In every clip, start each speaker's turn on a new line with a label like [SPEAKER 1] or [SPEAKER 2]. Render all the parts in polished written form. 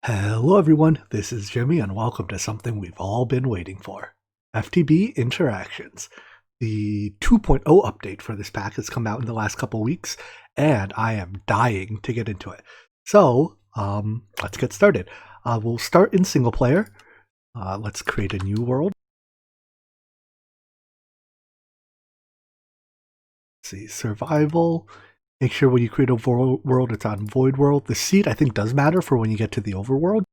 [SPEAKER 1] Hello everyone, this is Jimmy and welcome to something we've all been waiting for. FTB Interactions. The 2.0 update for this pack has come out in the last couple weeks and I am dying to get into it. So, let's get started. We'll start in single player. Let's create a new world. Let's see, survival. Make sure when you create a world, it's on void world. The seed I think does matter for when you get to the overworld.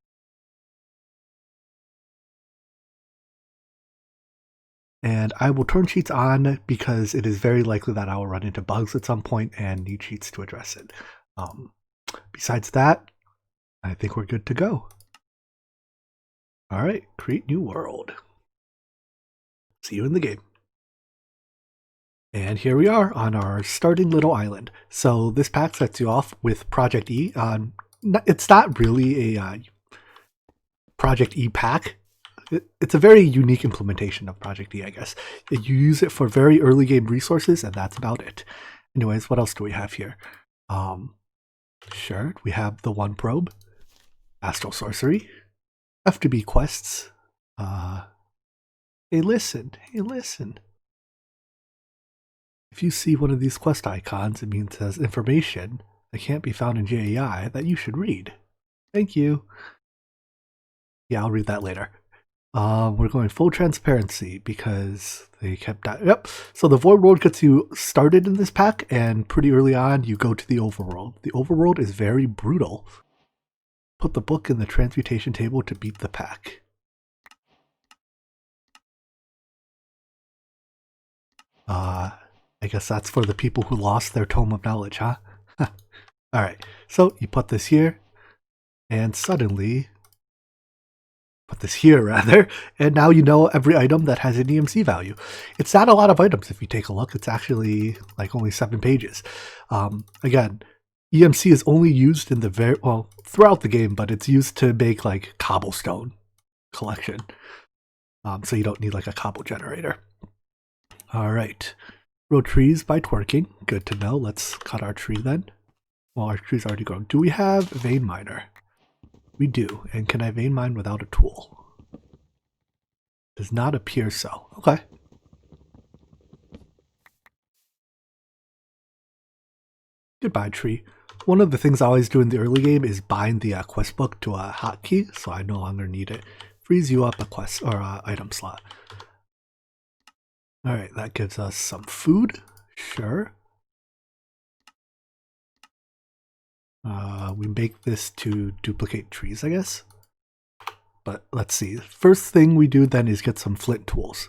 [SPEAKER 1] And I will turn cheats on because it is very likely that I will run into bugs at some point and need cheats to address it. Besides that, I think we're good to go. All right, create new world. See you in the game. And here we are on our starting little island. So this pack sets you off with Project E. It's not really a Project E pack. It's a very unique implementation of Project E, I guess. You use it for very early game resources, and that's about it. Anyways, what else do we have here? Sure, we have the One Probe, Astral Sorcery, FTB quests. Hey, listen. If you see one of these quest icons, it means it has information that can't be found in JAI that you should read. Thank you. Yeah, I'll read that later. We're going full transparency because they kept that. Yep. So the void world gets you started in this pack, and pretty early on you go to the overworld. The overworld is very brutal. Put the book in the transmutation table to beat the pack. I guess that's for the people who lost their tome of knowledge, huh? Alright, so you put this here, and suddenly put this here rather, and now you know every item that has an EMC value. It's not a lot of items if you take a look. It's actually like only 7 pages. Again, EMC is only used in the throughout the game, but it's used to make like cobblestone collection. So you don't need like a cobble generator. All right, grow trees by twerking. Good to know. Let's cut our tree then. Well, our tree's already grown. Do we have vein miner? We do. And can I vein mine without a tool? Does not appear so. Okay. Goodbye, tree. One of the things I always do in the early game is bind the quest book to a hotkey, so I no longer need it. Frees you up a quest or item slot. All right, that gives us some food. Sure. We make this to duplicate trees, I guess. But let's see. First thing we do then is get some flint tools.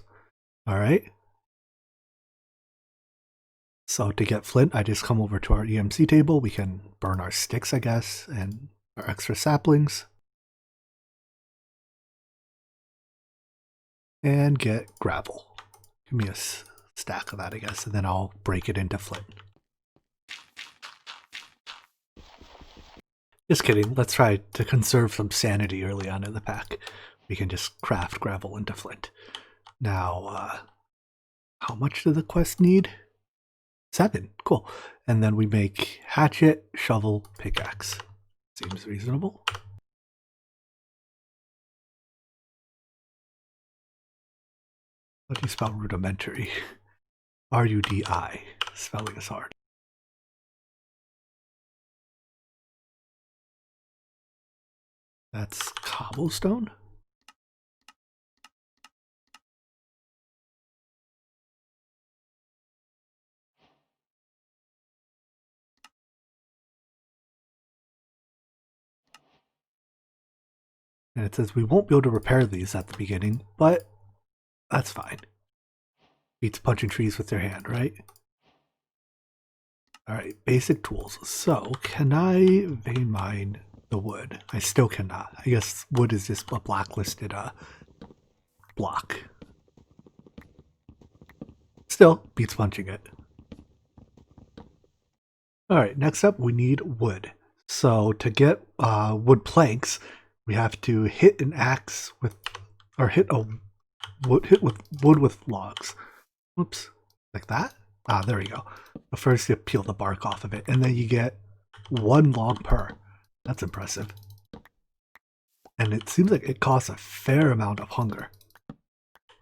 [SPEAKER 1] All right. So to get flint, I just come over to our EMC table. We can burn our sticks, I guess, and our extra saplings. And get gravel. Give me a stack of that, I guess, and then I'll break it into flint. Just kidding. Let's try to conserve some sanity early on in the pack. We can just craft gravel into flint. Now, how much does the quest need? 7. Cool. And then we make hatchet, shovel, pickaxe. Seems reasonable. How do you spell rudimentary? R-U-D-I. Spelling is hard. That's cobblestone? And it says we won't be able to repair these at the beginning, but that's fine. Beats punching trees with your hand, right? Alright, basic tools. So, can I vein mine the wood? I still cannot. I guess wood is just a blacklisted block. Still, beats punching it. Alright, next up we need wood. So to get wood planks, we have to hit an axe with, or hit with wood with logs. Oops, like that? Ah, there we go. But first you peel the bark off of it, and then you get 1 log per. That's impressive. And it seems like it costs a fair amount of hunger.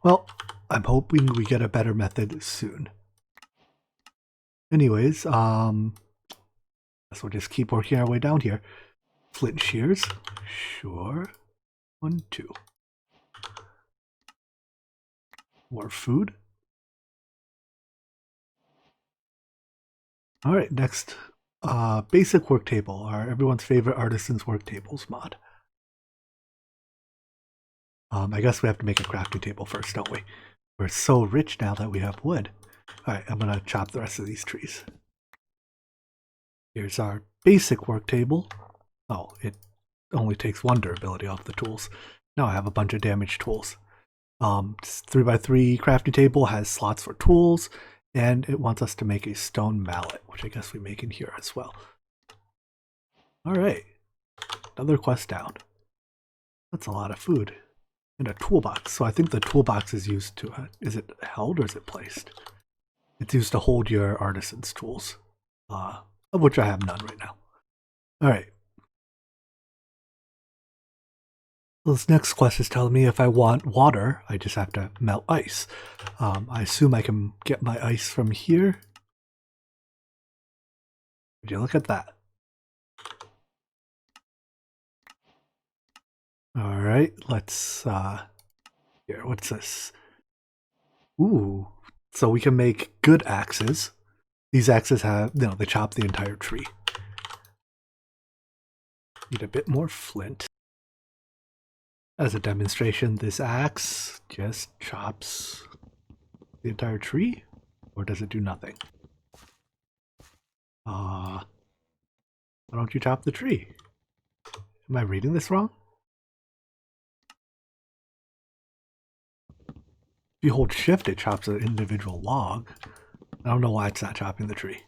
[SPEAKER 1] Well, I'm hoping we get a better method soon. Anyways, guess we'll just keep working our way down here. Flint shears. Sure. 1, 2. More food. Alright, next. Basic work table, everyone's favorite Artisan's work tables mod. I guess we have to make a crafting table first, don't we? We're so rich now that we have wood. Alright, I'm going to chop the rest of these trees. Here's our basic work table. Oh, it only takes 1 durability off the tools. Now I have a bunch of damaged tools. 3x3 crafting table has slots for tools, and it wants us to make a stone mallet, which I guess we make in here as well. Alright, another quest down. That's a lot of food. And a toolbox. So I think the toolbox is used to, is it held or is it placed? It's used to hold your artisan's tools, of which I have none right now. Alright. This next quest is telling me if I want water, I just have to melt ice. I assume I can get my ice from here. Would you look at that? Alright, let's, here, what's this? Ooh, so we can make good axes. These axes have, they chop the entire tree. Need a bit more flint. As a demonstration, this axe just chops the entire tree? Or does it do nothing? Why don't you chop the tree? Am I reading this wrong? If you hold shift, it chops an individual log. I don't know why it's not chopping the tree.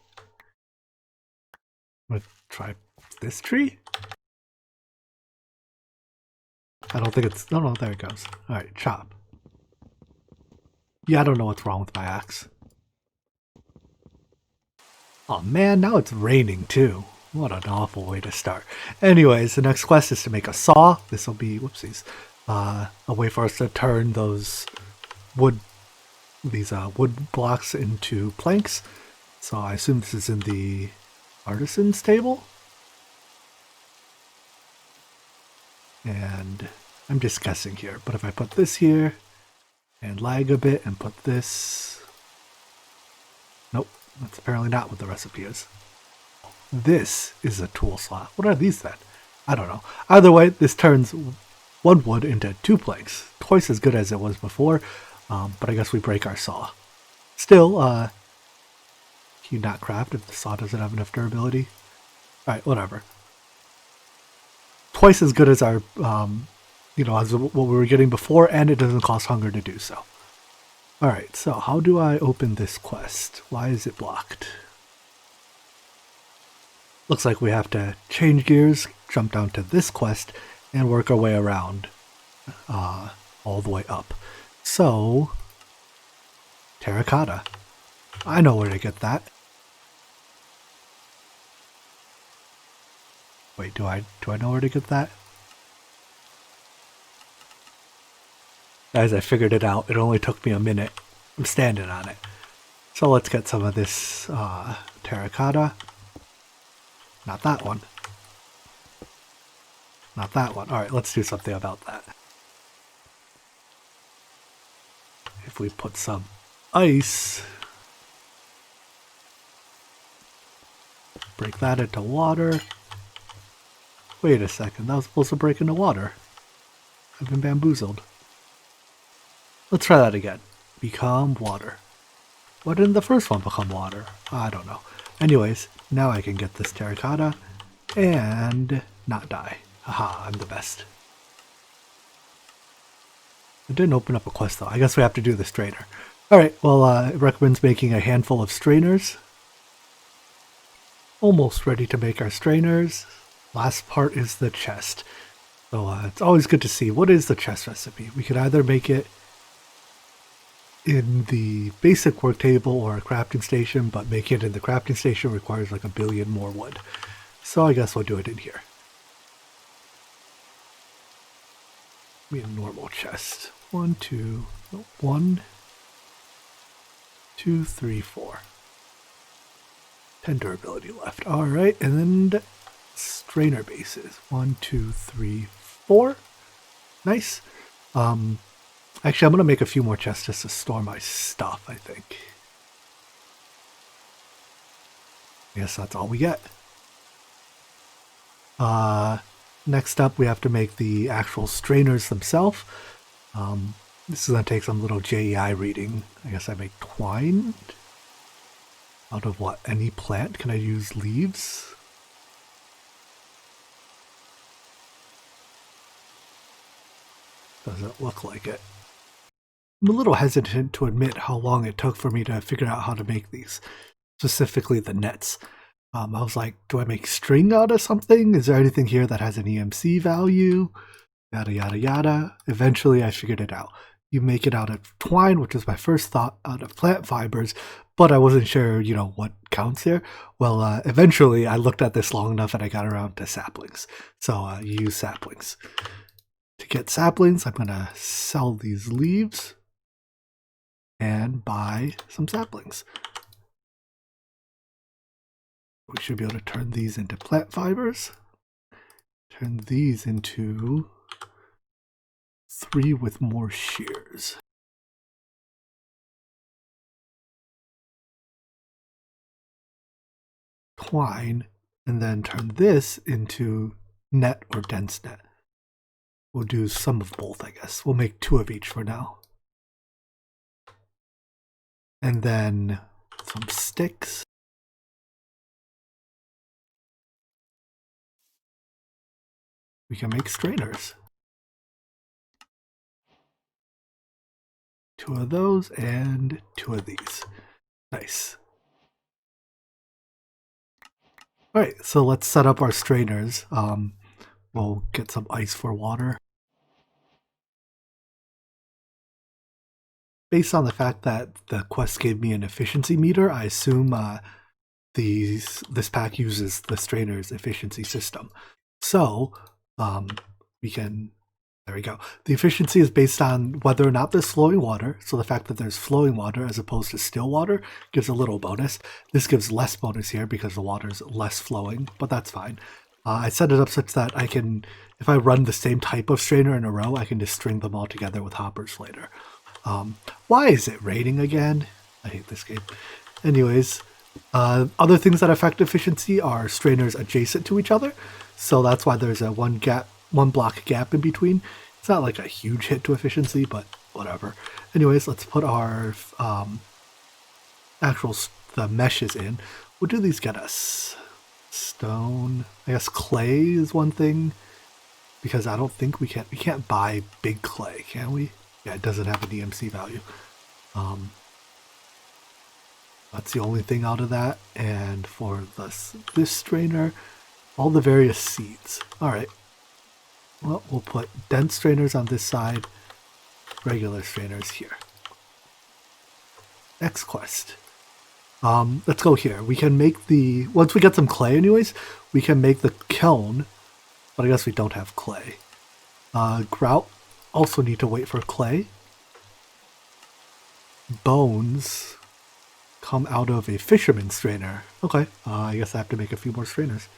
[SPEAKER 1] I'm gonna try this tree? I don't think it's... No, there it goes. Alright, chop. Yeah, I don't know what's wrong with my axe. Oh man, now it's raining too. What an awful way to start. Anyways, the next quest is to make a saw. This will be, whoopsies, a way for us to turn those wood blocks into planks. So I assume this is in the artisan's table. And I'm just guessing here, but if I put this here and lag a bit and put this... Nope, that's apparently not what the recipe is. This is a tool slot. What are these then? I don't know. Either way, this turns 1 wood into 2 planks. Twice as good as it was before, but I guess we break our saw. Still, can you not craft if the saw doesn't have enough durability? Alright, whatever. Twice as good as our, as what we were getting before, and it doesn't cost hunger to do so. Alright, so how do I open this quest? Why is it blocked? Looks like we have to change gears, jump down to this quest, and work our way around all the way up. So, terracotta. I know where to get that. Wait, do I know where to get that? Guys, I figured it out. It only took me a minute. I'm standing on it. So let's get some of this terracotta. Not that one. Not that one. Alright, let's do something about that. If we put some ice, break that into water. Wait a second, that was supposed to break into water. I've been bamboozled. Let's try that again. Become water. Why didn't the first one become water? I don't know. Anyways, now I can get this terracotta and not die. Haha, I'm the best. It didn't open up a quest though. I guess we have to do the strainer. Alright, well, it recommends making a handful of strainers. Almost ready to make our strainers. Last part is the chest. So it's always good to see what is the chest recipe. We could either make it in the basic work table or a crafting station, but making it in the crafting station requires like 1 billion more wood. So I guess we'll do it in here. be a normal chest. 1, 2, 1, 2, 3, 4. 10 durability left. All right, and then strainer bases. 1, 2, 3, 4. Nice. Actually, I'm gonna make a few more chests just to store my stuff, I think. I guess that's all we get. Next up, we have to make the actual strainers themselves. This is going to take some little JEI reading. I guess I make twine. Out of what? Any plant? Can I use leaves? Doesn't look like it. I'm a little hesitant to admit how long it took for me to figure out how to make these. Specifically the nets. I was like, do I make string out of something? Is there anything here that has an EMC value? Yada, yada, yada. Eventually I figured it out. You make it out of twine, which was my first thought, out of plant fibers, but I wasn't sure, what counts here. Well, eventually I looked at this long enough and I got around to saplings. So you use saplings. To get saplings, I'm going to sell these leaves and buy some saplings. We should be able to turn these into plant fibers. Turn these into 3 with more shears. Twine, and then turn this into net or dense net. We'll do some of both, I guess. We'll make 2 of each for now. And then some sticks. We can make strainers. 2 of those and 2 of these. Nice. All right, so let's set up our strainers. We'll get some ice for water. Based on the fact that the quest gave me an efficiency meter, I assume this pack uses the strainer's efficiency system. So we can, there we go. The efficiency is based on whether or not there's flowing water. So the fact that there's flowing water as opposed to still water gives a little bonus. This gives less bonus here because the water's less flowing, but that's fine. I set it up such that I can, if I run the same type of strainer in a row, I can just string them all together with hoppers later. Why is it raining again? I hate this game. Anyways, other things that affect efficiency are strainers adjacent to each other. So that's why there's a one block gap in between. It's not like a huge hit to efficiency, but whatever. Anyways, let's put our the meshes in. What do these get us? Stone. I guess clay is one thing, because I don't think we can't buy big clay, can we? Yeah, it doesn't have an EMC value. That's the only thing out of that. And for this strainer, all the various seeds. All right. Well, we'll put dense strainers on this side, regular strainers here. Next quest. Let's go here. We can make once we get some clay anyways, we can make the kiln, but I guess we don't have clay. Grout, also need to wait for clay. Bones come out of a fisherman strainer. Okay, I guess I have to make a few more strainers.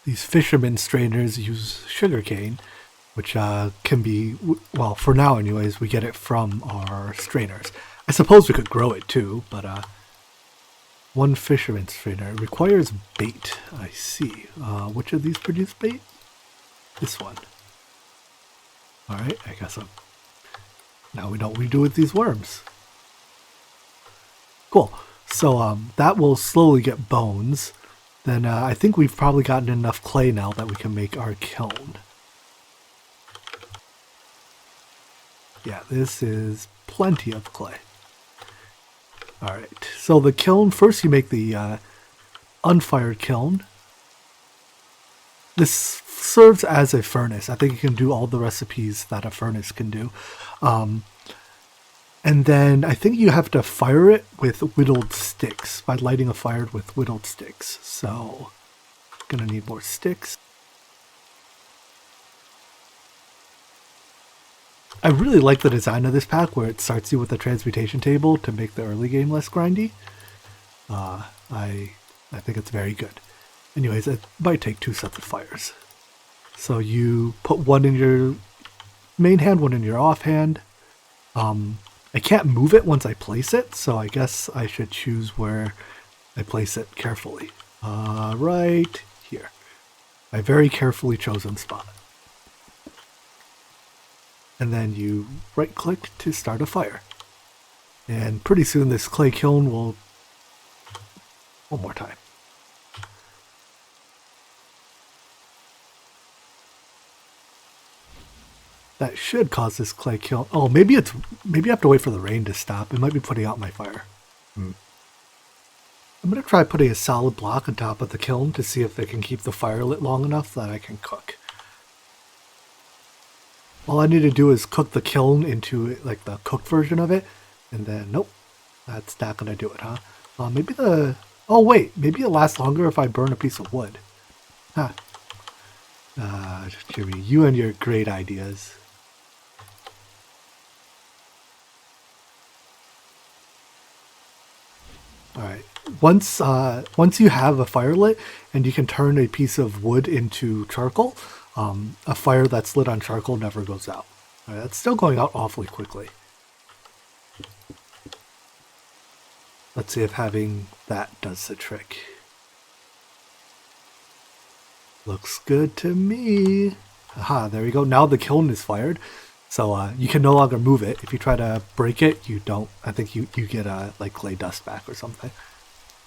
[SPEAKER 1] These fisherman strainers use sugarcane, which can be, well, for now anyways, we get it from our strainers. I suppose we could grow it too, but one fisherman strainer requires bait. I see. Which of these produce bait? This one. All right, I guess now we know what we do with these worms. Cool. So that will slowly get bones. Then I think we've probably gotten enough clay now that we can make our kiln. Yeah, this is plenty of clay. Alright, so the kiln, first you make the unfired kiln. This serves as a furnace. I think it can do all the recipes that a furnace can do. And then I think you have to fire it with whittled sticks, by lighting a fire with whittled sticks. So, gonna need more sticks. I really like the design of this pack where it starts you with a transmutation table to make the early game less grindy. I think it's very good. Anyways, it might take 2 sets of fires. So you put one in your main hand, one in your offhand. I can't move it once I place it, so I guess I should choose where I place it carefully. Right here. A very carefully chosen spot. And then you right click to start a fire. And pretty soon this clay kiln will... One more time. That should cause this clay kiln... Oh, maybe I have to wait for the rain to stop. It might be putting out my fire. I'm going to try putting a solid block on top of the kiln to see if it can keep the fire lit long enough that I can cook. All I need to do is cook the kiln into like the cooked version of it, and then nope, that's not going to do it, huh? Maybe the... Oh wait, maybe it lasts longer if I burn a piece of wood. Huh. Jimmy, you and your great ideas. Alright, once you have a fire lit and you can turn a piece of wood into charcoal, a fire that's lit on charcoal never goes out. Alright, that's still going out awfully quickly. Let's see if having that does the trick. Looks good to me. Aha, there we go. Now the kiln is fired. So you can no longer move it. If you try to break it, you don't. I think you get like clay dust back or something.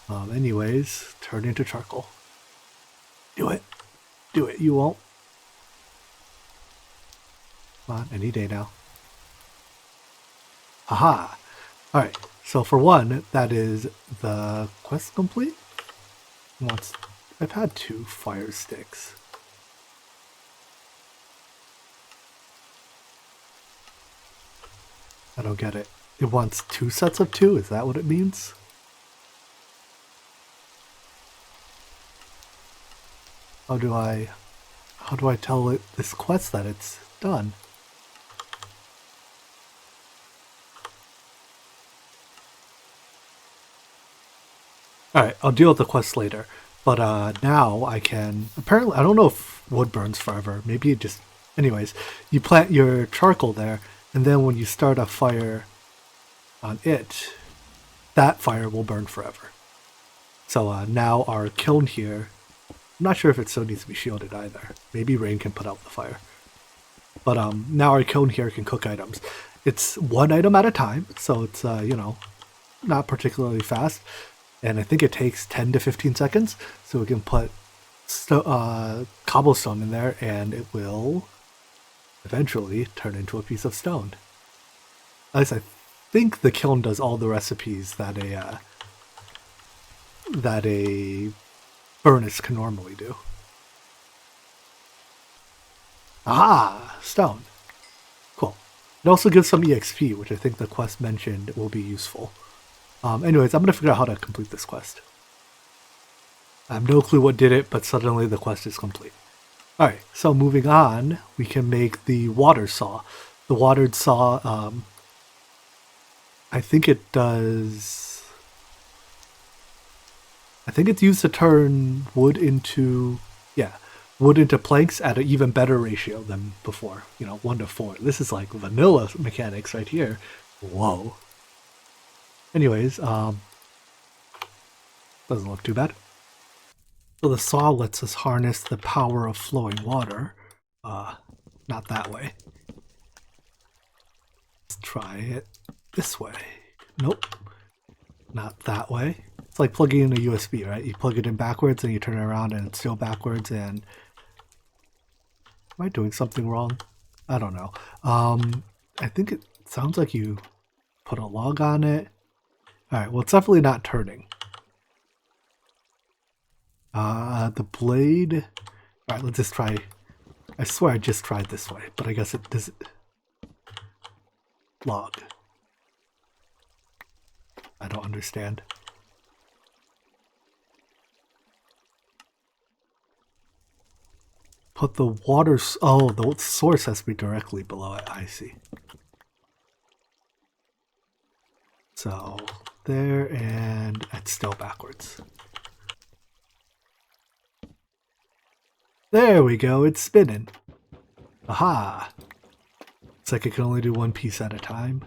[SPEAKER 1] Anyways, turn into charcoal. Do it. Do it. You won't. Come on, any day now. Aha. Alright, so for one, that is the quest complete. Once I've had 2 fire sticks. I don't get it. It wants 2 sets of 2? Is that what it means? How do I tell it this quest that it's done? Alright, I'll deal with the quest later. But now I can... Apparently, I don't know if wood burns forever. Maybe it just... Anyways, you plant your charcoal there, and then when you start a fire on it, that fire will burn forever. So now our kiln here... I'm not sure if it still needs to be shielded either. Maybe rain can put out the fire. But now our kiln here can cook items. It's 1 item at a time, so it's, you know, not particularly fast. And I think it takes 10 to 15 seconds, so we can put cobblestone in there, and it will eventually turn into a piece of stone. At least I think the kiln does all the recipes that a furnace can normally do. Ah, stone. Cool. It also gives some EXP, which I think the quest mentioned will be useful. Anyways, I'm going to figure out how to complete this quest. I have no clue what did it, but suddenly the quest is complete. Alright, so moving on, we can make the water saw. The watered saw, I think it does... I think it's used to turn wood into... Yeah, wood into planks at an even better ratio than before. You know, 1 to 4. This is like vanilla mechanics right here. Whoa. Anyways, doesn't look too bad. So the saw lets us harness the power of flowing water. Not that way. Let's try it this way. Nope. Not that way. It's like plugging in a USB, right? You plug it in backwards and you turn it around and it's still backwards and... Am I doing something wrong? I don't know. I think it sounds like you put a log on it. Alright, well it's definitely not turning. The blade... Alright, let's just try... I swear I just tried this way, but I guess it does... Log. I don't understand. put the water... Oh, the source has to be directly below it. I see. So, there, and it's still backwards. There we go, it's spinning. Aha! It's like it can only do one piece at a time.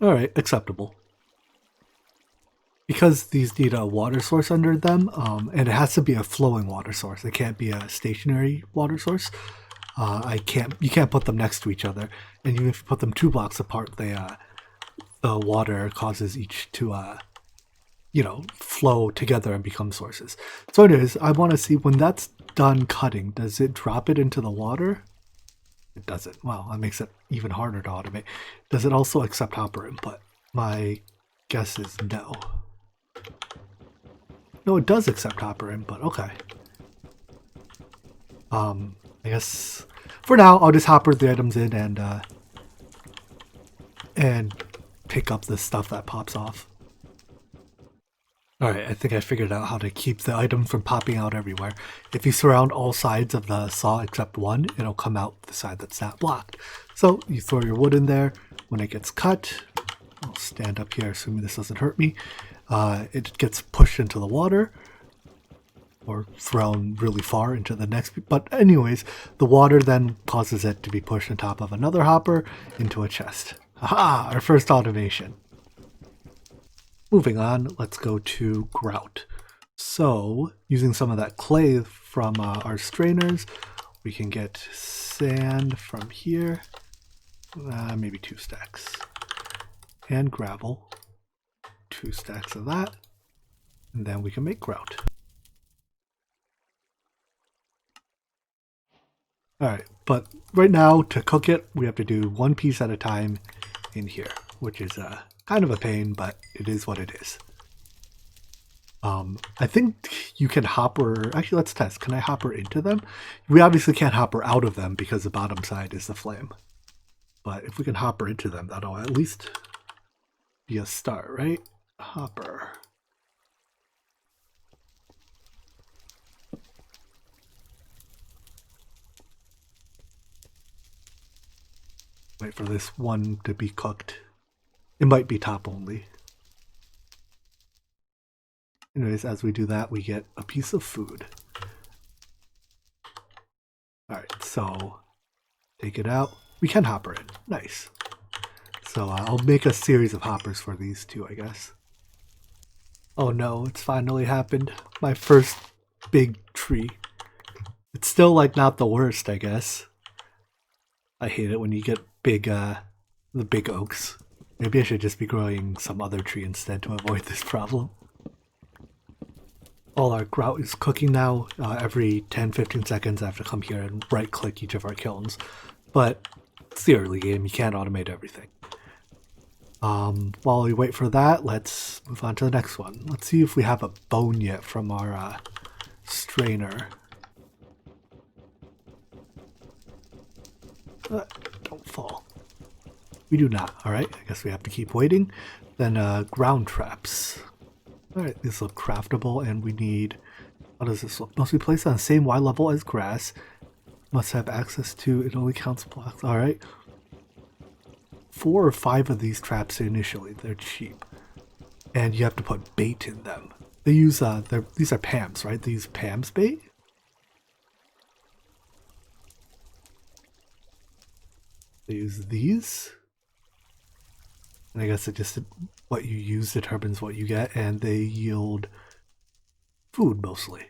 [SPEAKER 1] Alright, acceptable. Because these need a water source under them, and it has to be a flowing water source. It can't be a stationary water source. You can't put them next to each other. And even if you put them 2 blocks apart, the water causes each to flow together and become sources. So anyways, I want to see when that's done cutting, does it drop it into the water? It doesn't. Wow, that makes it even harder to automate. Does it also accept hopper input? My guess is no. No, it does accept hopper input. Okay. I guess for now I'll just hopper the items in and pick up the stuff that pops off. Alright, I think I figured out how to keep the item from popping out everywhere. If you surround all sides of the saw except one, it'll come out the side that's not blocked. So you throw your wood in there. When it gets cut, I'll stand up here assuming this doesn't hurt me. It gets pushed into the water or thrown really far into the next. But anyways, the water then causes it to be pushed on top of another hopper into a chest. Aha! Our first automation. Moving on, let's go to grout. So, using some of that clay from our strainers, we can get sand from here, maybe 2 stacks, and gravel, 2 stacks of that, and then we can make grout. Alright, but right now, to cook it, we have to do 1 piece at a time in here, which is kind of a pain, but it is what it is. I think you can hopper... Actually, let's test. Can I hopper into them? We obviously can't hopper out of them because the bottom side is the flame. But if we can hopper into them, that'll at least be a start, right? Hopper. Wait for this one to be cooked. It might be top only. Anyways, as we do that, we get a piece of food. Alright, so take it out. We can hopper it. Nice. So I'll make a series of hoppers for these two, I guess. Oh no, it's finally happened. My first big tree. It's still like not the worst, I guess. I hate it when you get big, the big oaks. Maybe I should just be growing some other tree instead to avoid this problem. All our grout is cooking now. Every 10-15 seconds I have to come here and right click each of our kilns. But it's the early game, you can't automate everything. While we wait for that, let's move on to the next one. Let's see if we have a bone yet from our strainer. Don't fall. We do not. Alright, I guess we have to keep waiting. Then ground traps. Alright, these look craftable, and we need... How does this look? Must be placed on the same Y level as grass. Must have access to... It only counts blocks. Alright. 4 or 5 of these traps initially. They're cheap. And you have to put bait in them. They use... these are Pam's, right? They use Pam's bait? They use these? And I guess it just what you use determines what you get, and they yield food mostly.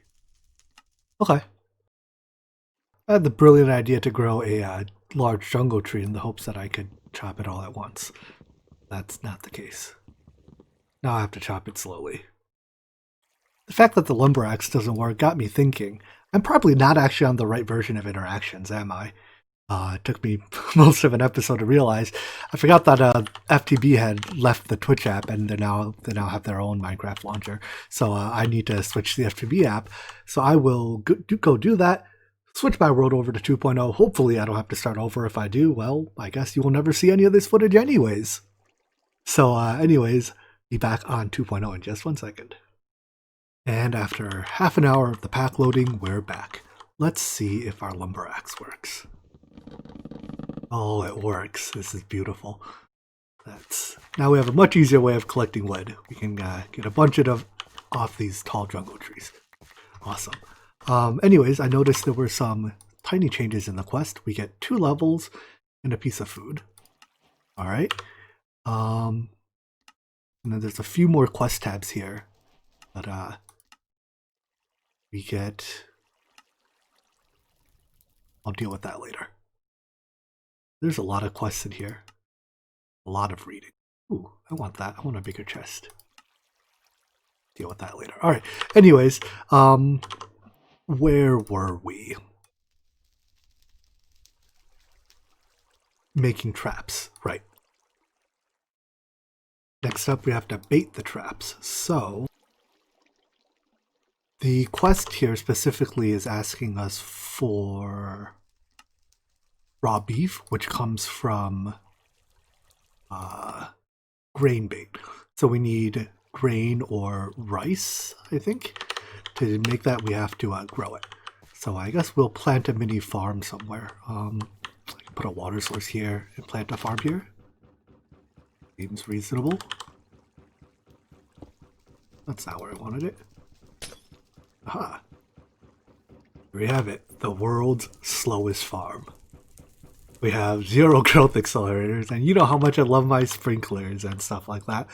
[SPEAKER 1] Okay. I had the brilliant idea to grow a large jungle tree in the hopes that I could chop it all at once. That's not the case. Now I have to chop it slowly. The fact that the lumber axe doesn't work got me thinking, I'm probably not actually on the right version of interactions, am I? It took me most of an episode to realize. I forgot that FTB had left the Twitch app, and they now have their own Minecraft launcher. So I need to switch the FTB app. So I will go do that. Switch my world over to 2.0. Hopefully I don't have to start over. If I do, well, I guess you will never see any of this footage anyways. So anyways, be back on 2.0 in just 1 second. And after half an hour of the pack loading, we're back. Let's see if our lumber axe works. Oh, it works. This is beautiful. Now we have a much easier way of collecting wood. We can get a bunch of off these tall jungle trees. Awesome. Anyways, I noticed there were some tiny changes in the quest. We get 2 levels and a piece of food. All right. And then there's a few more quest tabs here, but we get. I'll deal with that later. There's a lot of quests in here. A lot of reading. Ooh, I want that. I want a bigger chest. Deal with that later. All right. Anyways, where were we? Making traps. Right. Next up, we have to bait the traps. So, the quest here specifically is asking us for raw beef, which comes from grain bait. So we need grain or rice, I think. To make that, we have to grow it. So I guess we'll plant a mini farm somewhere. I can put a water source here and plant a farm here. Seems reasonable. That's not where I wanted it. Aha. Here we have it. The world's slowest farm. We have 0 growth accelerators, and you know how much I love my sprinklers and stuff like that.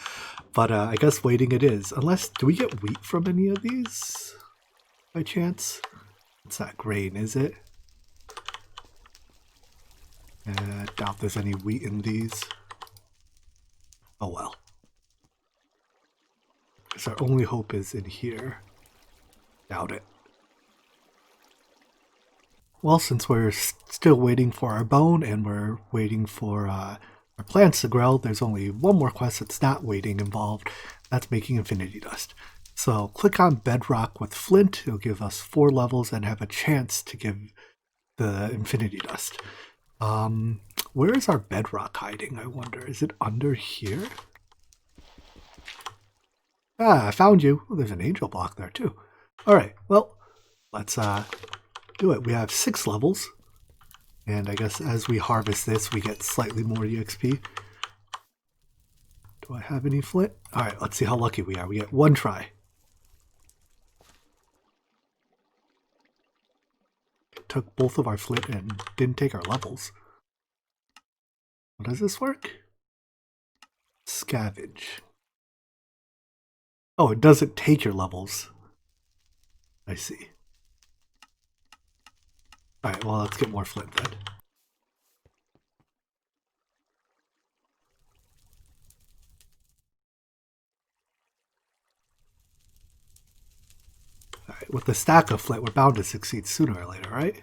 [SPEAKER 1] But I guess waiting it is. Unless, do we get wheat from any of these? By chance? It's not grain, is it? I doubt there's any wheat in these. Oh well. Because our only hope is in here. Doubt it. Well, since we're still waiting for our bone and we're waiting for our plants to grow, there's only one more quest that's not waiting involved. That's making infinity dust. So click on bedrock with flint. It'll give us 4 levels and have a chance to give the infinity dust. Where is our bedrock hiding, I wonder? Is it under here? Ah, I found you. Oh, there's an angel block there too. Alright, well, let's do it. We have 6 levels. And I guess as we harvest this, we get slightly more EXP. Do I have any flint? Alright, let's see how lucky we are. We get 1 try. It took both of our flint and didn't take our levels. How does this work? Scavenge. Oh, it doesn't take your levels. I see. Alright, well, let's get more flint then. Alright, with the stack of flint, we're bound to succeed sooner or later, right?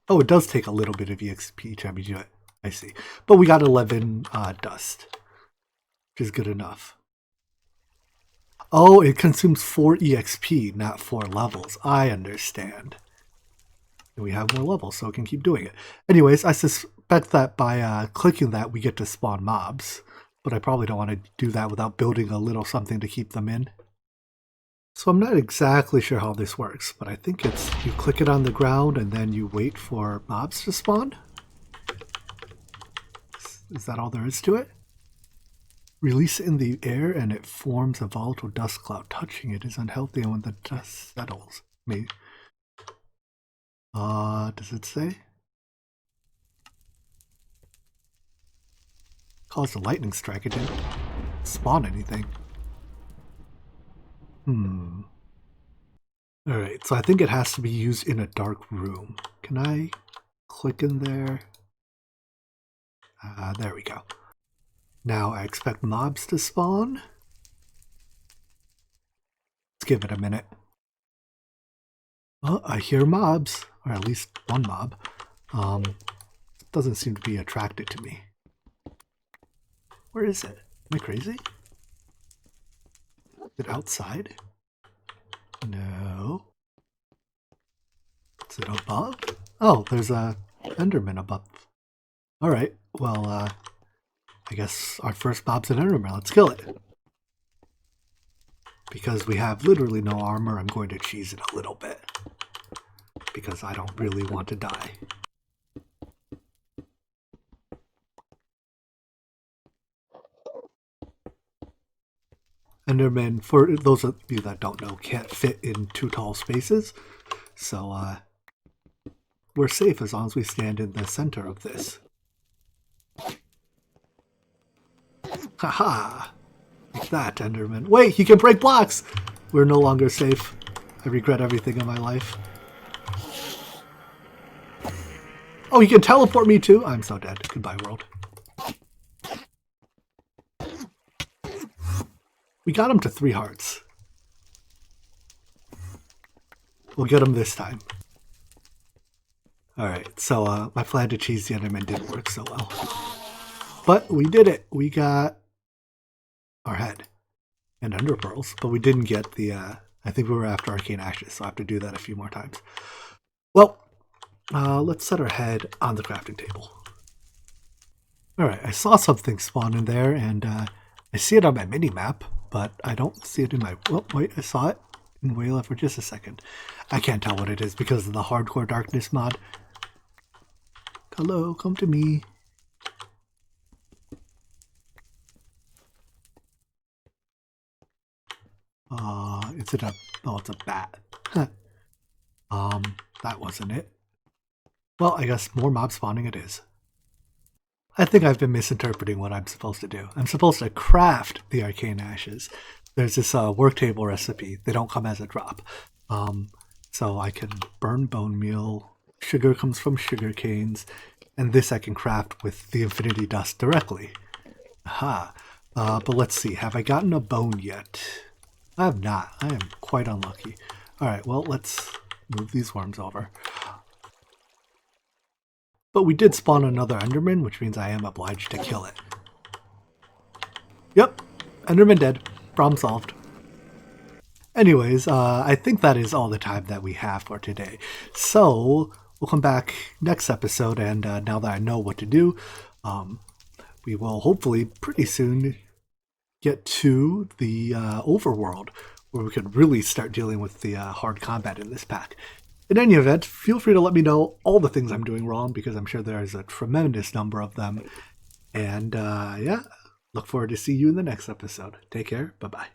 [SPEAKER 1] Oh, it does take a little bit of EXP each time you do it. I see. But we got 11 dust, which is good enough. Oh, it consumes 4 EXP, not 4 levels. I understand. And we have more levels, so it can keep doing it. Anyways, I suspect that by clicking that, we get to spawn mobs. But I probably don't want to do that without building a little something to keep them in. So I'm not exactly sure how this works, but I think it's you click it on the ground and then you wait for mobs to spawn? Is that all there is to it? Release it in the air and it forms a volatile dust cloud. Touching it is unhealthy and when the dust settles. Maybe. Does it say? Caused a lightning strike. It didn't spawn anything. Alright, so I think it has to be used in a dark room. Can I click in there? There we go. Now I expect mobs to spawn. Let's give it a minute. Oh, I hear mobs, or at least one mob. Doesn't seem to be attracted to me. Where is it? Am I crazy? Is it outside? No. Is it above? Oh, there's a Enderman above. Alright, well, I guess our first mob's an Enderman. Let's kill it. because we have literally no armor, I'm going to cheese it a little bit. Because I don't really want to die. Endermen, for those of you that don't know, can't fit in too tall spaces. So, we're safe as long as we stand in the center of this. Haha! Like that, Enderman. Wait, he can break blocks! We're no longer safe. I regret everything in my life. Oh, he can teleport me too? I'm so dead. Goodbye, world. We got him to 3 hearts. We'll get him this time. Alright, so my plan to cheese the Enderman didn't work so well. But we did it. We got our head and ender pearls, but we didn't get the, I think we were after arcane ashes, so I have to do that a few more times. Well, let's set our head on the crafting table. Alright, I saw something spawn in there, and I see it on my mini-map, but I don't see it in my... Oh, wait, I saw it in Wayla for just a second. I can't tell what it is because of the Hardcore Darkness mod. Hello, come to me. Is it a... Oh, it's a bat. That wasn't it. Well, I guess more mob spawning it is. I think I've been misinterpreting what I'm supposed to do. I'm supposed to craft the arcane ashes. There's this work table recipe. They don't come as a drop. So I can burn bone meal. Sugar comes from sugar canes. And this I can craft with the infinity dust directly. Aha. But let's see. Have I gotten a bone yet? I have not. I am quite unlucky. Alright, well, let's move these worms over. But we did spawn another Enderman, which means I am obliged to kill it. Yep, Enderman dead. Problem solved. Anyways, I think that is all the time that we have for today. So, we'll come back next episode, and now that I know what to do, we will hopefully pretty soon get to the overworld, where we could really start dealing with the hard combat in this pack. In any event, feel free to let me know all the things I'm doing wrong, because I'm sure there's a tremendous number of them. And yeah, look forward to see you in the next episode. Take care. Bye-bye.